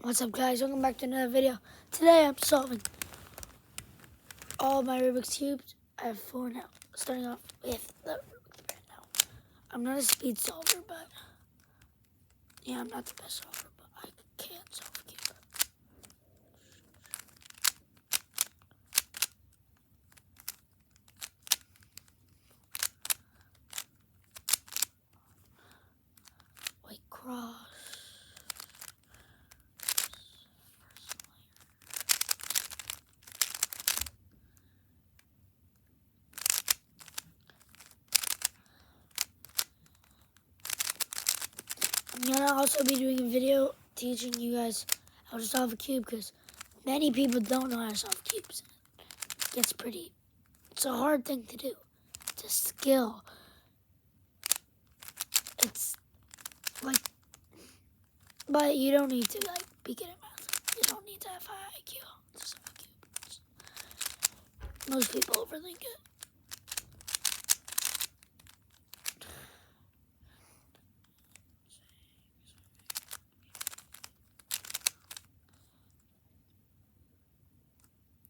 What's up, guys? Welcome back to another video. Today I'm solving all my Rubik's Cubes. I have 4 now. Starting off with the Rubik's Cube right now. I'm not a speed solver, but yeah, I'm not the best solver, but I can solve a cube. White cross. I'm gonna also be doing a video teaching you guys how to solve a cube because many people don't know how to solve cubes. It's a hard thing to do. It's a skill. It's like, but you don't need to be good at math. You don't need to have high IQ to solve a cube. Most people overthink it.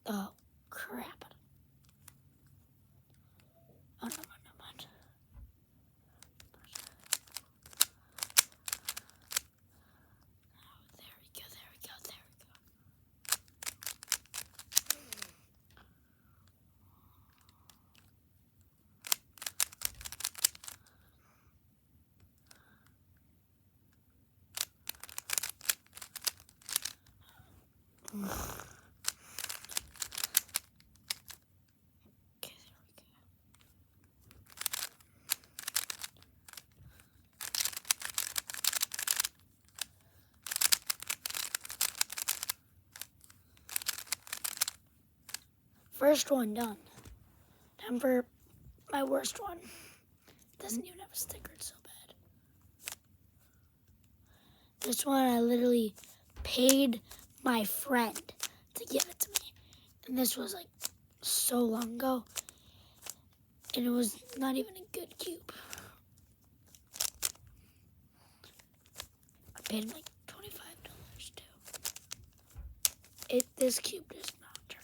Oh, crap. Oh, no, mind. Oh, there we go. First one done. Time for my worst one. Doesn't even have a sticker, it's so bad. This one I literally paid my friend to give it to me. And this was like so long ago. And it was not even a good cube. I paid him like $25 too. This cube does not turn.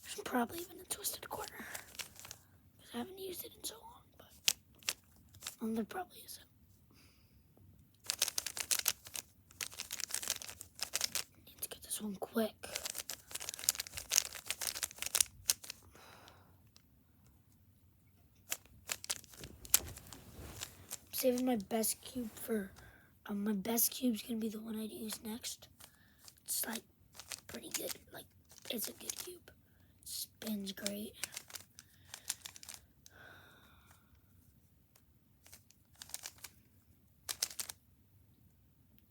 There's probably even a twisted corner. Because I haven't used it in so long, but there probably isn't. Need to get this one quick. Saving my best cube for my best cube's gonna be the one I'd use next. It's like pretty good, like it's a good cube. It spins great.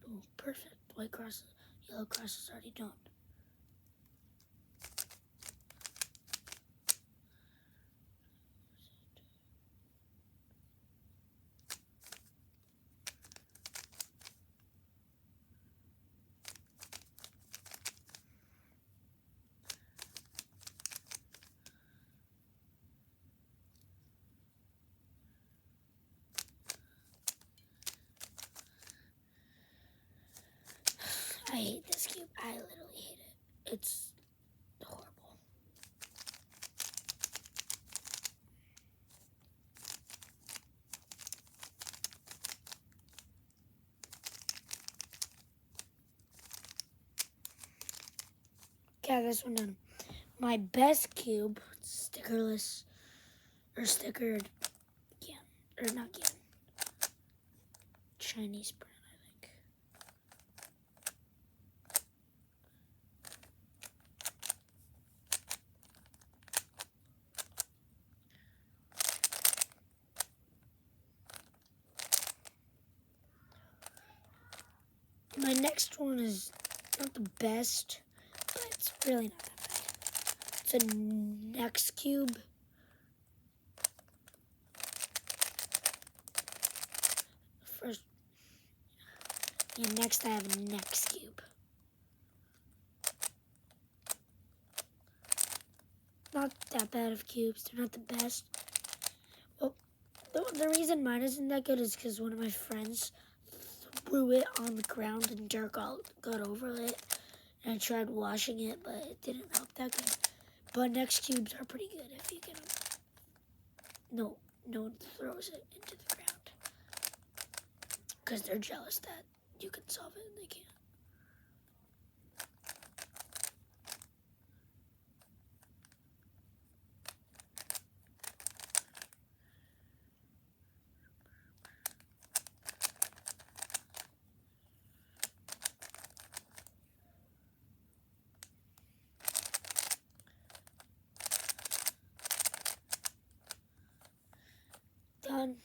Oh, perfect. White cross, yellow cross is already done. I hate this cube. I literally hate it. It's horrible. Got this one done. My best cube, stickerless, or stickered, or not again. Chinese brand, I think. My next one is not the best, but it's really not that bad. It's a next cube. First, yeah, next I have a next cube. Not that bad of cubes. They're not the best. Well, The reason mine isn't that good is because one of my friends threw it on the ground and dirt got over it. And I tried washing it, but it didn't help that good. But next cubes are pretty good if you get them. No one throws it into the ground. Because they're jealous that you can solve it and they can't. Done.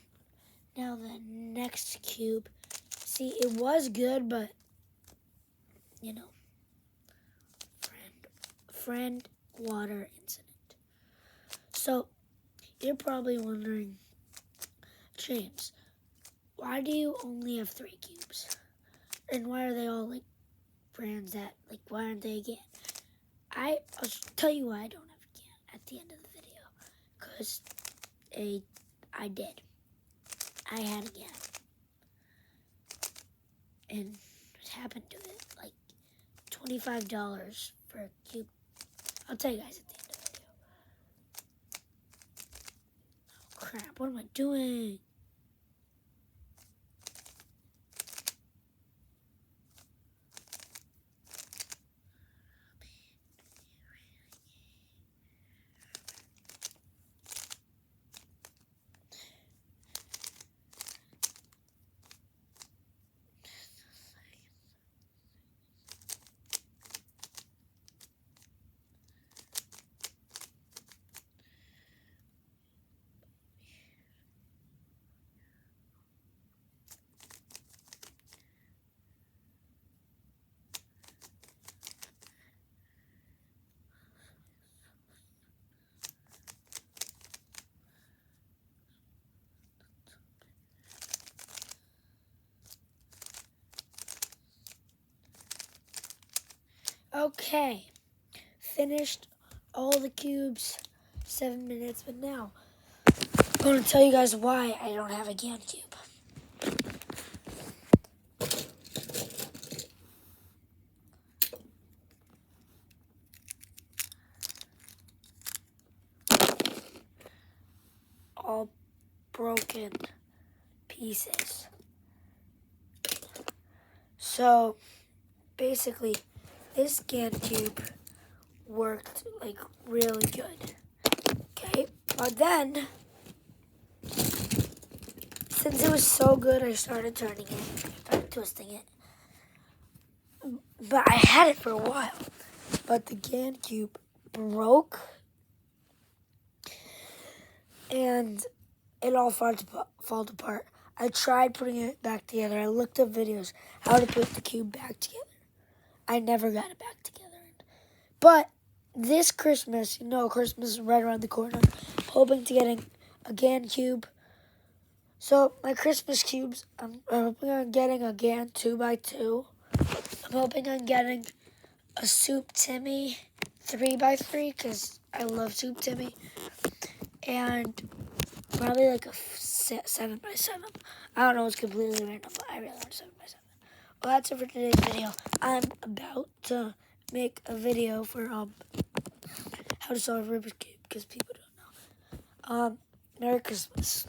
Now the next cube. See, it was good, but, you know, friend water incident. So, you're probably wondering, James, why do you only have 3 cubes? And why are they all, like, brands that, like, why aren't they again? I'll tell you why I don't have again at the end of the video. Because I did. I had again. And what happened to it? Like, $25 for a cube. I'll tell you guys at the end of the video. Oh, crap. What am I doing? Okay, finished all the cubes, 7 minutes, but now I'm going to tell you guys why I don't have a GAN cube. All broken pieces. So, basically, this GAN cube worked, like, really good. Okay, but then, since it was so good, I started turning it, started twisting it. But I had it for a while. But the GAN cube broke, and it all fall apart. I tried putting it back together. I looked up videos how to put the cube back together. I never got it back together. But this Christmas, Christmas is right around the corner. Hoping to get a GAN cube. So my Christmas cubes, I'm hoping on getting a GAN 2x2. I'm hoping on getting a Soup Timmy 3x3 because I love Soup Timmy. And probably like a 7x7. I don't know, it's completely random, but I really want a 7x7. Well, that's it for today's video. I'm about to make a video for how to solve Rubik's Cube because people don't know. Merry Christmas.